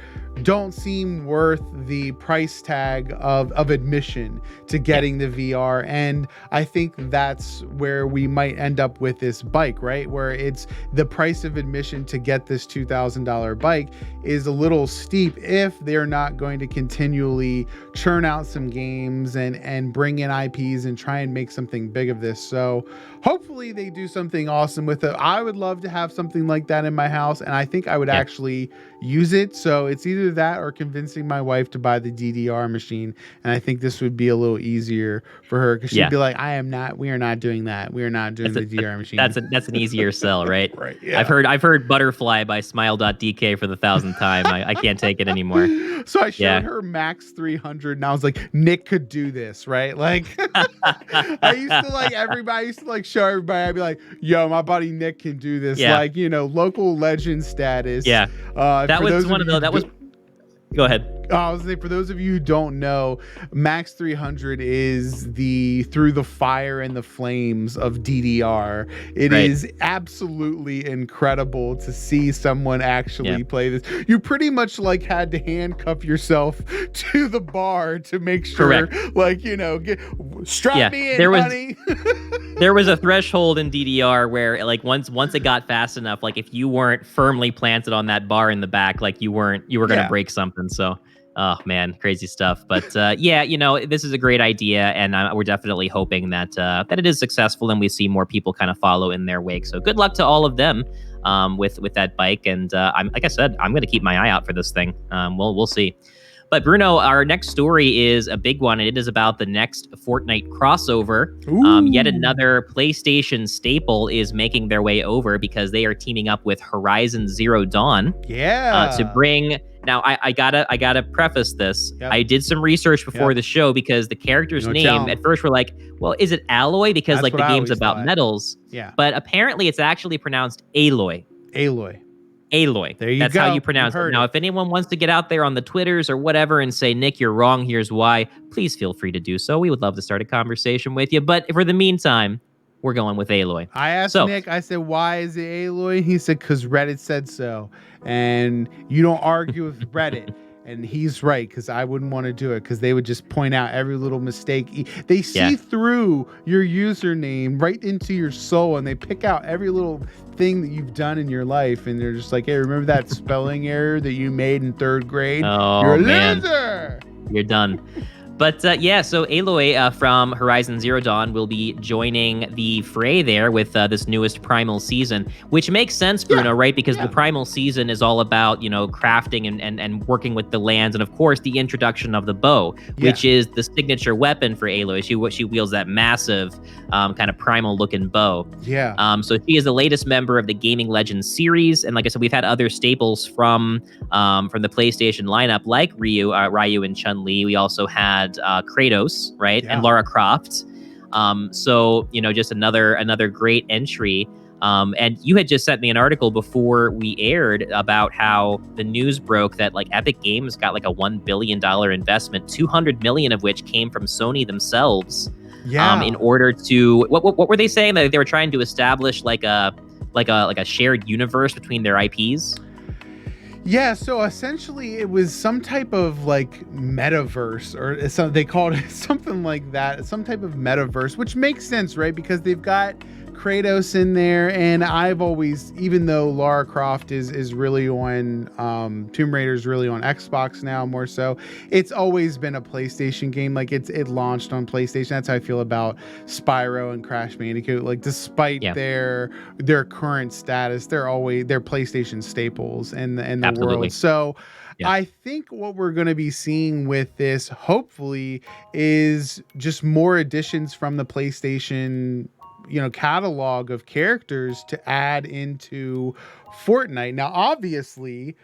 don't seem worth the price tag of admission to getting the VR. And I think that's where we might end up with this bike, right? Where it's the price of admission to get this $2,000 bike is a little steep if they're not going to continually churn out some games and bring in IPs and try and make something big of this. So hopefully they do something awesome with it. I would love to have something like that in my house, and I think I would actually use it. So it's either that or convincing my wife to buy the DDR machine. And I think this would be a little easier for her, because she'd be like, we are not doing that. We are not doing the DDR machine. That's an easier sell, right? Right. Yeah. I've heard Butterfly by Smile.dk for the 1,000th time. I can't take it anymore. So I showed her Max 300, and I was like, Nick could do this, right? Like I used to show everybody. I'd be like, yo, my buddy Nick can do this. Yeah. Like, local legend status. Yeah. That was one of the. That was. Go ahead. I was saying, for those of you who don't know, Max 300 is the through the fire and the flames of DDR. It is absolutely incredible to see someone actually play this. You pretty much like had to handcuff yourself to the bar to make sure, like, you know, strap me in, honey. There was a threshold in DDR where, like, once it got fast enough, like, if you weren't firmly planted on that bar in the back, like, you were going to break something. So, oh man, crazy stuff. But yeah, you know, this is a great idea, and we're definitely hoping that that it is successful and we see more people kind of follow in their wake. So good luck to all of them with that bike. And I'm, like I said, I'm going to keep my eye out for this thing. We'll see. But Bruno, our next story is a big one, and it is about the next Fortnite crossover. Yet another PlayStation staple is making their way over because they are teaming up with Horizon Zero Dawn. To bring. Now, I gotta preface this. I did some research before the show because the character's name at first we're like, well, is it Aloy? Because like the game's about metals. Yeah. But apparently it's actually pronounced Aloy. Aloy. There you go. That's how you pronounce it. Now, it. if anyone wants to get out there on the Twitters or whatever and say, Nick, you're wrong, here's why, please feel free to do so. We would love to start a conversation with you. But for the meantime, we're going with Aloy. I asked Nick, I said, why is it Aloy? He said, because Reddit said so. And you don't argue with Reddit. And he's right, because I wouldn't want to do it, because they would just point out every little mistake. They see through your username right into your soul, and they pick out every little thing that you've done in your life. And they're just like, hey, remember that spelling error that you made in 3rd grade? Oh, you're a man. loser! You're done. But so Aloy from Horizon Zero Dawn will be joining the fray there with this newest Primal season, which makes sense, Bruno, right? Because the Primal season is all about, you know, crafting and working with the lands, and of course the introduction of the bow, which is the signature weapon for Aloy. She wields that massive kind of primal looking bow. So she is the latest member of the Gaming Legends series, and like I said, we've had other staples from the PlayStation lineup like Ryu and Chun-Li. We also had Kratos, right? And Lara Croft. So, you know, just another great entry. And you had just sent me an article before we aired about how the news broke that like Epic Games got like a $1 billion investment, 200 million of which came from Sony themselves. In order to, what were they saying? That they were trying to establish like a shared universe between their IPs? Yeah, so essentially it was some type of like metaverse, or so they called it something like that, some type of metaverse, which makes sense, right? Because they've got Kratos in there, and I've always, even though Lara Croft is really on Tomb Raider is really on Xbox now more so, it's always been a PlayStation game. Like it launched on PlayStation. That's how I feel about Spyro and Crash Bandicoot. Like despite their current status, they're PlayStation staples in the world. So I think what we're going to be seeing with this, hopefully, is just more additions from the PlayStation, you know, catalog of characters to add into Fortnite. Now, obviously,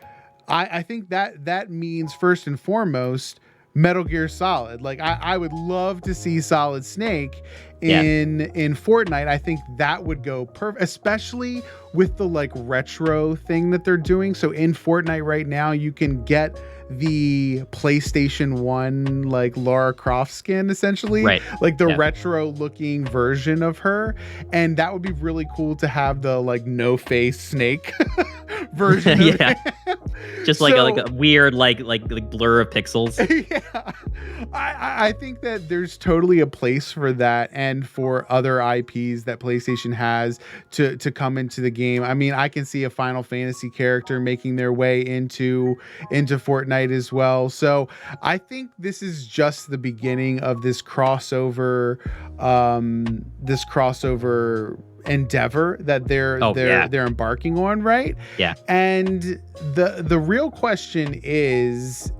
I think that means first and foremost Metal Gear Solid. Like I would love to see Solid Snake in Fortnite. I think that would go perfect, especially with the like retro thing that they're doing. So in Fortnite right now, you can get the PlayStation 1 like Lara Croft skin, essentially, like the retro looking version of her, and that would be really cool to have the like no face Snake version of it. Just like a weird like blur of pixels. I think that there's totally a place for that, and for other IPs that PlayStation has to come into the game. I mean, I can see a Final Fantasy character making their way into Fortnite as well. So I think this is just the beginning of this crossover endeavor that they're embarking on, right? And the real question is,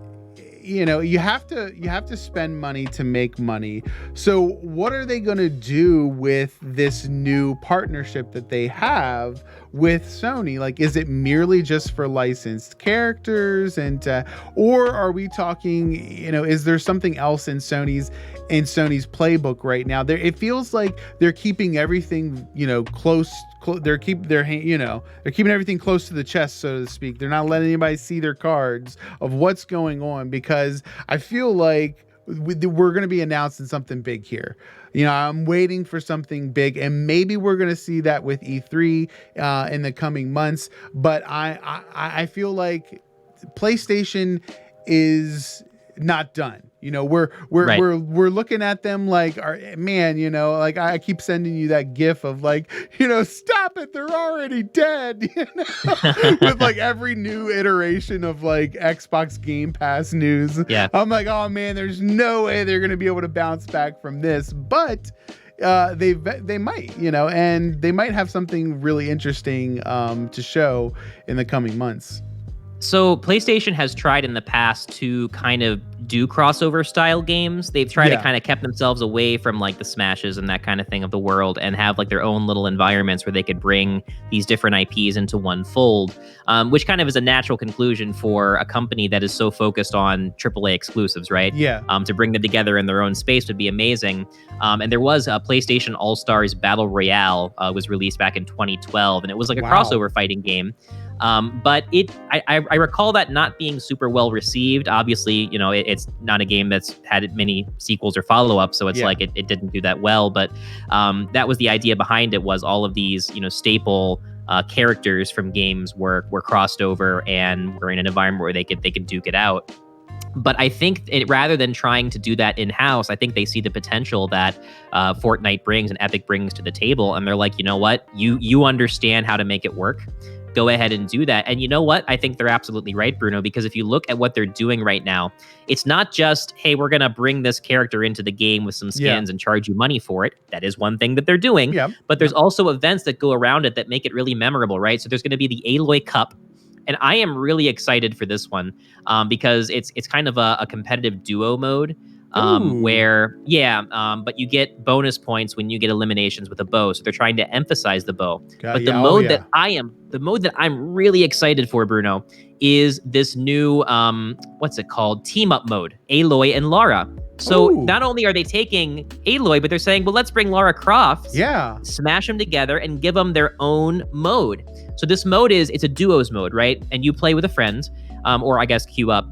you know, you have to spend money to make money. So what are they going to do with this new partnership that they have with Sony? Like, is it merely just for licensed characters, or are we talking, you know, is there something else in Sony's playbook right now? It feels like they're keeping everything, you know, close they're keeping everything close to the chest, so to speak. They're not letting anybody see their cards of what's going on, because I feel like we're going to be announcing something big here. I'm waiting for something big, and maybe we're going to see that with E3 in the coming months. But I feel like PlayStation is not done. We're looking at them like, like I keep sending you that gif of like, stop it, they're already dead. With like every new iteration of like Xbox Game Pass news. Yeah. I'm like, oh man, there's no way they're gonna be able to bounce back from this. But they might, and they might have something really interesting to show in the coming months. So PlayStation has tried in the past to kind of do crossover style games. They've tried to kind of kept themselves away from like the Smashes and that kind of thing of the world, and have like their own little environments where they could bring these different IPs into one fold, which kind of is a natural conclusion for a company that is so focused on AAA exclusives, right? Yeah. To bring them together in their own space would be amazing. And there was a PlayStation All-Stars Battle Royale was released back in 2012, and it was like a crossover fighting game. But I recall that not being super well received. Obviously, it's not a game that's had many sequels or follow-ups, so it's like it didn't do that well. But that was the idea behind it, was all of these staple characters from games were crossed over and were in an environment where they could duke it out. But I think rather than trying to do that in-house, I think they see the potential that Fortnite brings and Epic brings to the table, and they're like, you know what, you understand how to make it work. Go ahead and do that. And you know what? I think they're absolutely right, Bruno, because if you look at what they're doing right now, it's not just, hey, we're going to bring this character into the game with some skins and charge you money for it. That is one thing that they're doing. But there's also events that go around it that make it really memorable, right? So there's going to be the Aloy Cup. And I am really excited for this one because it's kind of a competitive duo mode. But you get bonus points when you get eliminations with a bow. So they're trying to emphasize the bow. But the mode that I'm really excited for, Bruno, is this new, what's it called? Team up mode, Aloy and Lara. So not only are they taking Aloy, but they're saying, well, let's bring Lara Croft, smash them together and give them their own mode. So this mode it's a duos mode, right? And you play with a friend, or I guess queue up.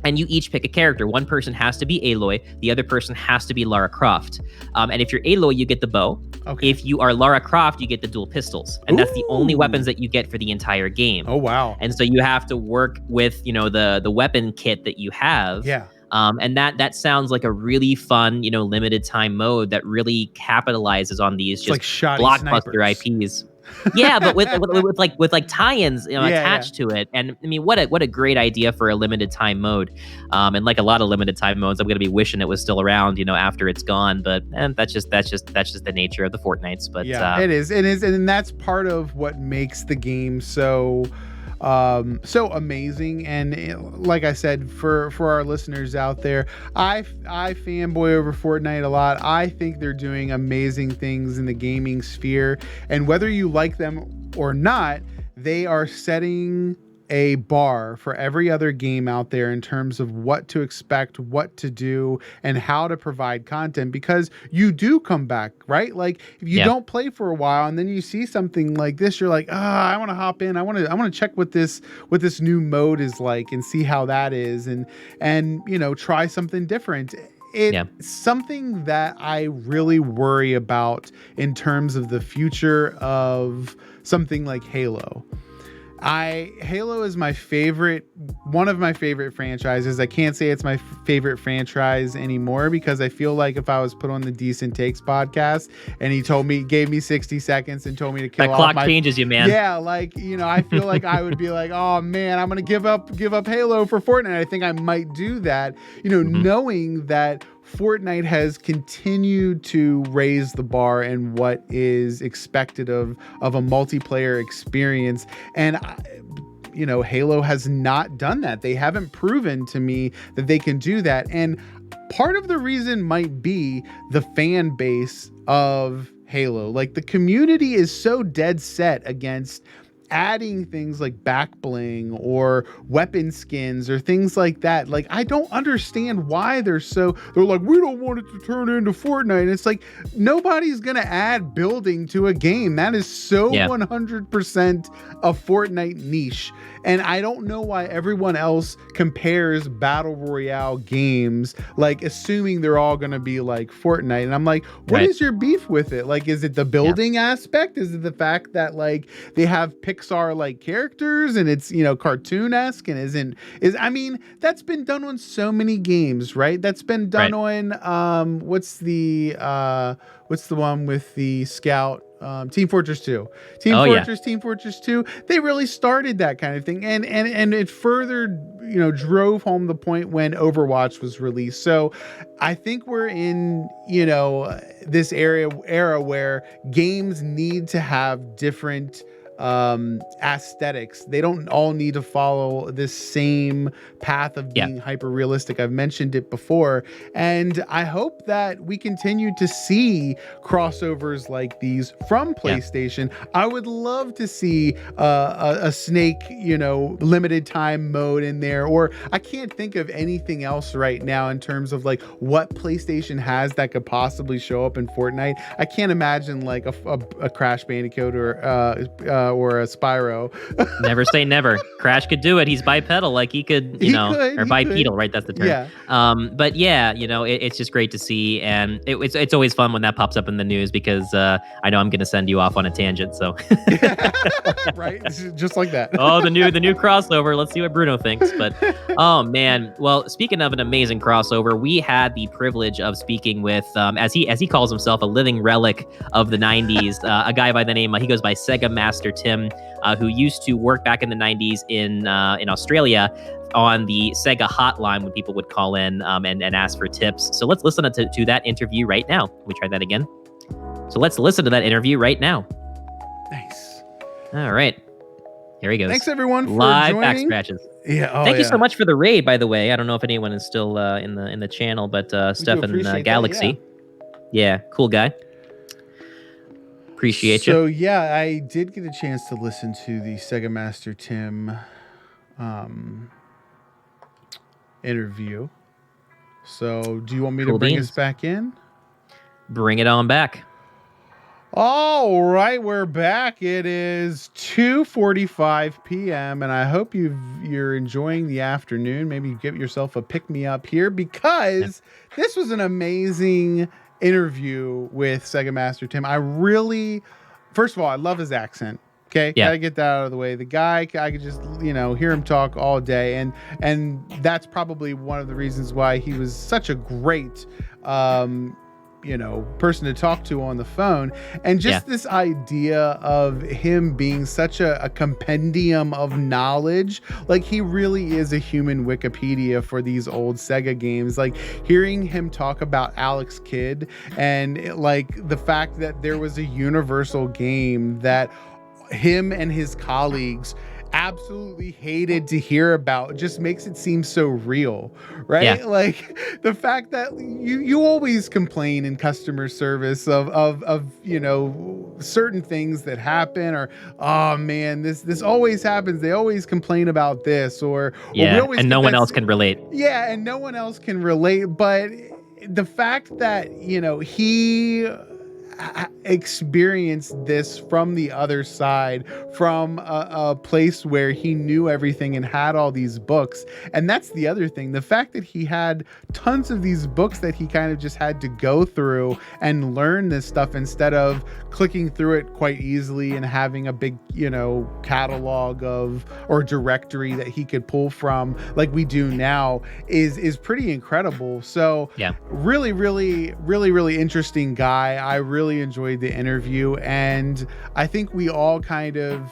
And you each pick a character. One person has to be Aloy. The other person has to be Lara Croft. And if you're Aloy, you get the bow. Okay. If you are Lara Croft, you get the dual pistols. And that's the only weapons that you get for the entire game. Oh, wow. And so you have to work with, the weapon kit that you have. Yeah. And that sounds like a really fun, limited time mode that really capitalizes on these just blockbuster IPs. Yeah, but with tie-ins attached to it. And I mean, what a great idea for a limited time mode. And like a lot of limited time modes, I'm gonna be wishing it was still around, after it's gone. But that's just the nature of the Fortnites. But it is, and that's part of what makes the game so amazing. And like I said, for our listeners out there, I fanboy over Fortnite a lot. I think they're doing amazing things in the gaming sphere, and whether you like them or not, they are setting a bar for every other game out there in terms of what to expect, what to do, and how to provide content, because you do come back, right? Like if you don't play for a while and then you see something like this, you're like, I want to hop in. I want to check what this new mode is like and see how that is, and try something different. It's something that I really worry about in terms of the future of something like Halo. Halo is one of my favorite franchises. I can't say it's my favorite franchise anymore, because I feel like if I was put on the Decent Takes podcast and he gave me 60 seconds and told me to kill that clock changes you, man. Yeah, like, I feel like I would be like, oh man, I'm going to give up Halo for Fortnite. I think I might do that, knowing that Fortnite has continued to raise the bar and what is expected of a multiplayer experience. And Halo has not done that. They haven't proven to me that they can do that. And part of the reason might be the fan base of Halo. Like, the community is so dead set against adding things like back bling or weapon skins or things like that. Like, I don't understand why they're like, we don't want it to turn into Fortnite. And it's like, nobody's going to add building to a game. That is so 100% a Fortnite niche. And I don't know why everyone else compares battle royale games, like assuming they're all going to be like Fortnite. And I'm like, what is your beef with it? Like, is it the building aspect? Is it the fact that like they have Pixar like characters and it's, you know, cartoon-esque and I mean, that's been done on so many games, right? That's been done on what's the one with the scout? Team Fortress 2. Team Fortress 2. They really started that kind of thing. And it further, you know, drove home the point when Overwatch was released. So I think we're in, you know, this era where games need to have different aesthetics. They don't all need to follow this same path of being hyper realistic. I've mentioned it before, and I hope that we continue to see crossovers like these from PlayStation. I would love to see a Snake, you know, limited time mode in there, or I can't think of anything else right now in terms of like what PlayStation has that could possibly show up in Fortnite. I can't imagine like a Crash Bandicoot or a Spyro. Never say never. Crash could do it. He's bipedal, like he could, or bipedal, right? That's the term. Yeah. But yeah, you know, it's just great to see, and it's always fun when that pops up in the news because I know I'm going to send you off on a tangent. So right, just like that. Oh, the new crossover. Let's see what Bruno thinks. But oh man, well, speaking of an amazing crossover, we had the privilege of speaking with, as he calls himself, a living relic of the '90s, a guy by the name, he goes by Sega Master Tim, who used to work back in the '90s in Australia on the Sega Hotline when people would call in and ask for tips. So let's listen to that interview right now. Can we try that again? So let's listen to that interview right now. Nice. All right. Here he goes. Thanks everyone for live joining. Back scratches. Yeah. Thank you so much for the raid, by the way. I don't know if anyone is still in the channel, but Stefan Galaxy. Yeah, cool guy. Appreciate you. So yeah, I did get a chance to listen to the Sega Master Tim interview. So do you want me to bring us back in? Bring it on back. All right, we're back. It is 2:45 p.m. and I hope you're enjoying the afternoon. Maybe give yourself a pick-me-up here because this was an amazing interview with Sega Master Tim. First of all, I love his accent. Okay, gotta get that out of the way. The guy, I could just, you know, hear him talk all day, and that's probably one of the reasons why he was such a great person to talk to on the phone. And just this idea of him being such a compendium of knowledge, like he really is a human Wikipedia for these old Sega games. Like hearing him talk about Alex Kidd and like the fact that there was a universal game that him and his colleagues absolutely hated to hear about just makes it seem so real, right? Like the fact that you always complain in customer service of you know, certain things that happen, or oh man, this always happens, they always complain about this, or we always and no one else can relate. And no one else can relate. But the fact that, you know, he experienced this from the other side, from a place where he knew everything and had all these books. And that's the other thing, the fact that he had tons of these books that he kind of just had to go through and learn this stuff instead of clicking through it quite easily and having a big, you know, catalog or directory that he could pull from like we do now is pretty incredible. So really, really, really, really interesting guy. I really enjoyed the interview, and I think we all kind of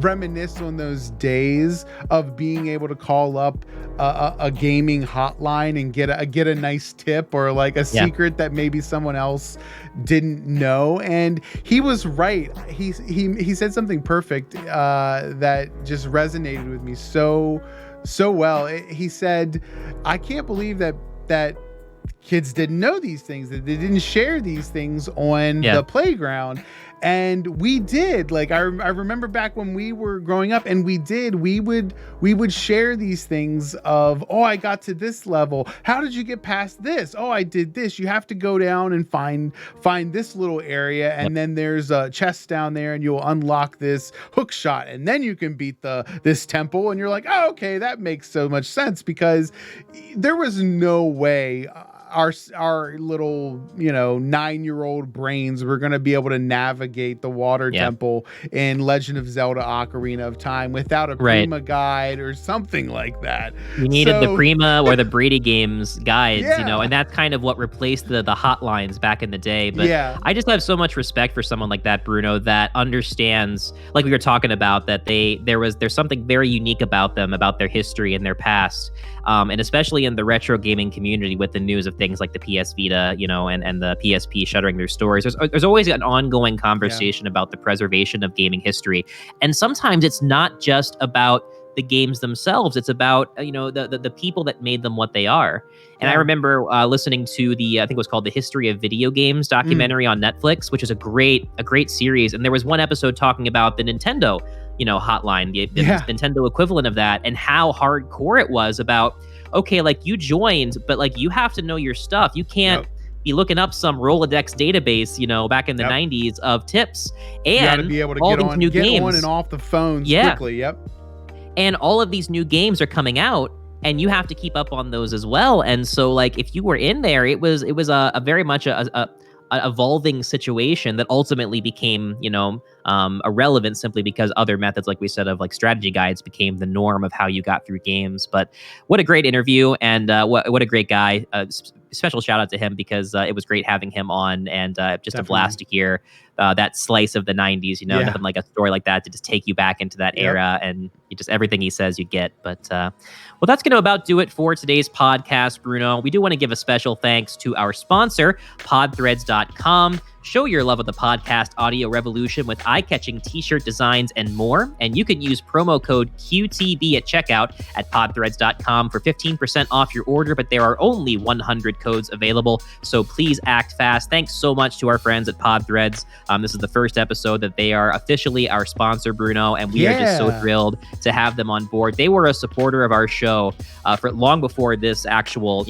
reminisce on those days of being able to call up a gaming hotline and get a nice tip or like a secret that maybe someone else didn't know. And he was right. He said something perfect that just resonated with me so well. He said, I can't believe that kids didn't know these things, that they didn't share these things on the playground. And we did, like, I remember back when we were growing up, and we would share these things of, oh, I got to this level. How did you get past this? Oh, I did this. You have to go down and find this little area. And then there's a chest down there and you'll unlock this hook shot. And then you can beat this temple. And you're like, oh, okay, that makes so much sense, because there was no way our little 9-year-old brains were going to be able to navigate the water temple in Legend of Zelda Ocarina of Time without a Prima guide or something like that. You needed the Prima or the Brady Games guides, and that's kind of what replaced the hotlines back in the day. But I just have so much respect for someone like that, Bruno, that understands, like we were talking about, that there's something very unique about them, about their history and their past. And especially in the retro gaming community, with the news of things like the PS Vita, and the PSP shuttering their stores, there's always an ongoing conversation about the preservation of gaming history. And sometimes it's not just about the games themselves. It's about, the people that made them what they are. And I remember listening to I think it was called the History of Video Games documentary on Netflix, which is a great series. And there was one episode talking about the Nintendo hotline, the Nintendo equivalent of that, and how hardcore it was about, okay, like, you joined, but like, you have to know your stuff. You can't be looking up some Rolodex database, back in the 90s of tips. And you gotta be able to all get these on, new games on and off the phones quickly. And all of these new games are coming out, and you have to keep up on those as well. And so, like, if you were in there, it was a very much a evolving situation that ultimately became, irrelevant, simply because other methods, like we said, of like strategy guides became the norm of how you got through games. But what a great interview, and what a great guy. Special shout out to him, because it was great having him on, and just a blast to hear that slice of the 90s, nothing like a story like that to just take you back into that era, and just everything he says you get. But well, that's going to about do it for today's podcast, Bruno. We do want to give a special thanks to our sponsor, podthreads.com. Show your love of the podcast audio revolution with eye-catching t-shirt designs and more. And you can use promo code QTB at checkout at podthreads.com for 15% off your order, but there are only 100 codes available, so please act fast. Thanks so much to our friends at Podthreads. This is the first episode that they are officially our sponsor, Bruno, and we are just so thrilled to have them on board. They were a supporter of our show for long before this actual,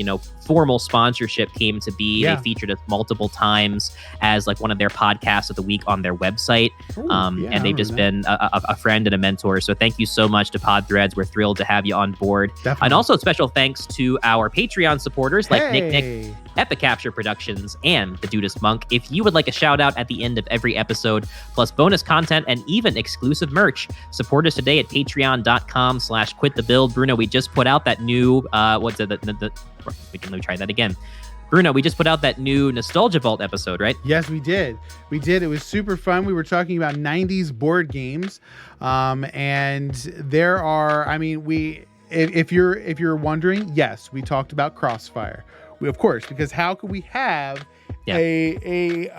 formal sponsorship came to be. They featured us multiple times as like one of their podcasts of the week on their website. And they've just been a friend and a mentor. So thank you so much to Podthreads. We're thrilled to have you on board. Definitely. And also special thanks to our Patreon supporters like Nick, Epicapture Productions, and the Dudist Monk. If you would like a shout out at the end of every episode, plus bonus content and even exclusive merch, support us today at patreon.com/quitthebuild. Bruno, we just put out that new, let me try that again. Bruno, we just put out that new Nostalgia Vault episode, right? Yes, we did. It was super fun. We were talking about 90s board games. And there are, if you're wondering, yes, we talked about Crossfire. Of course, because how could we have a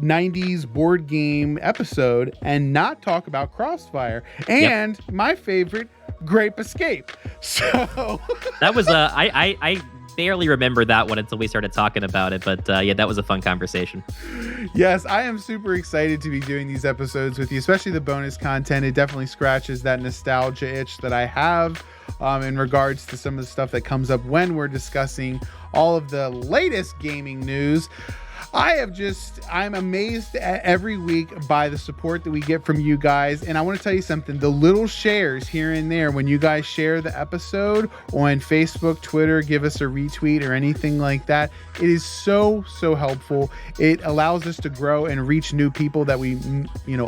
90s board game episode and not talk about Crossfire and my favorite, Grape Escape? So that was I barely remember that one until we started talking about it, but that was a fun conversation. Yes, I am super excited to be doing these episodes with you, especially the bonus content. It definitely scratches that nostalgia itch that I have in regards to some of the stuff that comes up when we're discussing all of the latest gaming news. I'm amazed every week by the support that we get from you guys. And I want to tell you something, the little shares here and there, when you guys share the episode on Facebook, Twitter, give us a retweet or anything like that, it is so helpful. It allows us to grow and reach new people that we,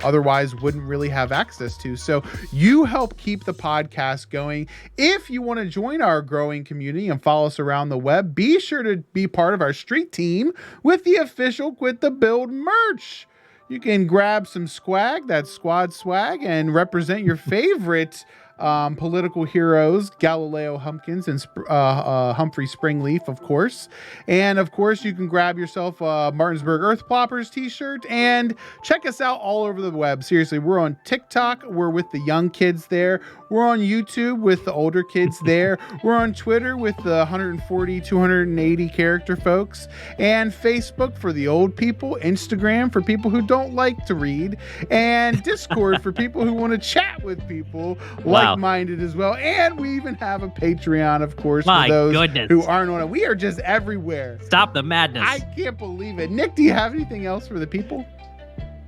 otherwise wouldn't really have access to. So you help keep the podcast going. If you want to join our growing community and follow us around the web, be sure to be part of our street team with the official Quit the Build merch. You can grab some swag, that's squad swag, and represent your favorite political heroes, Galileo Humpkins and Humphrey Springleaf, of course. And of course, you can grab yourself a Martinsburg Earth Ploppers t-shirt and check us out all over the web. Seriously, we're on TikTok. We're with the young kids there. We're on YouTube with the older kids there. We're on Twitter with the 140, 280 character folks, and Facebook for the old people, Instagram for people who don't like to read, and Discord for people who want to chat with people like-minded as well. And we even have a Patreon, of course, for those who aren't on it. We are just everywhere. Stop the madness. I can't believe it. Nick, do you have anything else for the people?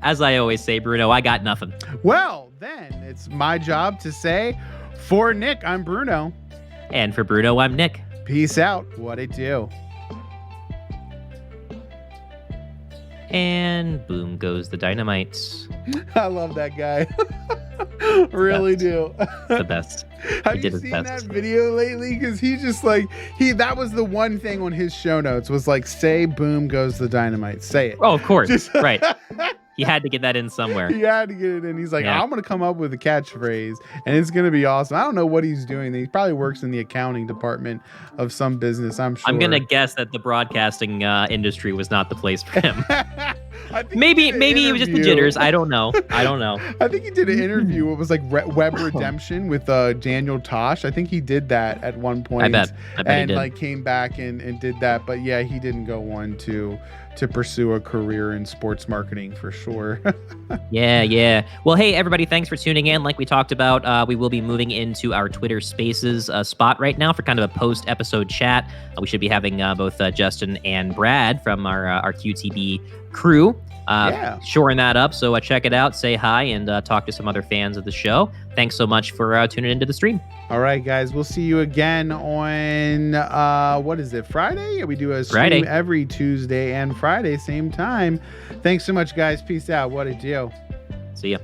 As I always say, Bruno, I got nothing. Well, then it's my job to say, for Nick, I'm Bruno. And for Bruno, I'm Nick. Peace out. What it do? And boom goes the dynamite. I love that guy. Really do. The best. Have you seen that video lately? Because he just like, that was the one thing on his show notes was like, say boom goes the dynamite. Say it. Oh, of course. Right. He had to get that in somewhere. He had to get it in. He's like, I'm going to come up with a catchphrase and it's going to be awesome. I don't know what he's doing. He probably works in the accounting department of some business, I'm sure. I'm going to guess that the broadcasting industry was not the place for him. maybe it was just the jitters. I don't know. I think he did an interview. It was like Web Redemption with Daniel Tosh. I think he did that at one point. I bet and he did. Like came back and did that. But yeah, he didn't go on to pursue a career in sports marketing for sure. Yeah. Well, hey, everybody, thanks for tuning in. Like we talked about, we will be moving into our Twitter Spaces spot right now for kind of a post-episode chat. We should be having both Justin and Brad from our QTB crew shoring that up. So check it out, say hi, and talk to some other fans of the show. Thanks so much for tuning into the stream. All right, guys, we'll see you again on, what is it, Friday? We do a stream Friday. Every Tuesday and Friday, same time. Thanks so much, guys. Peace out. What it do? See ya.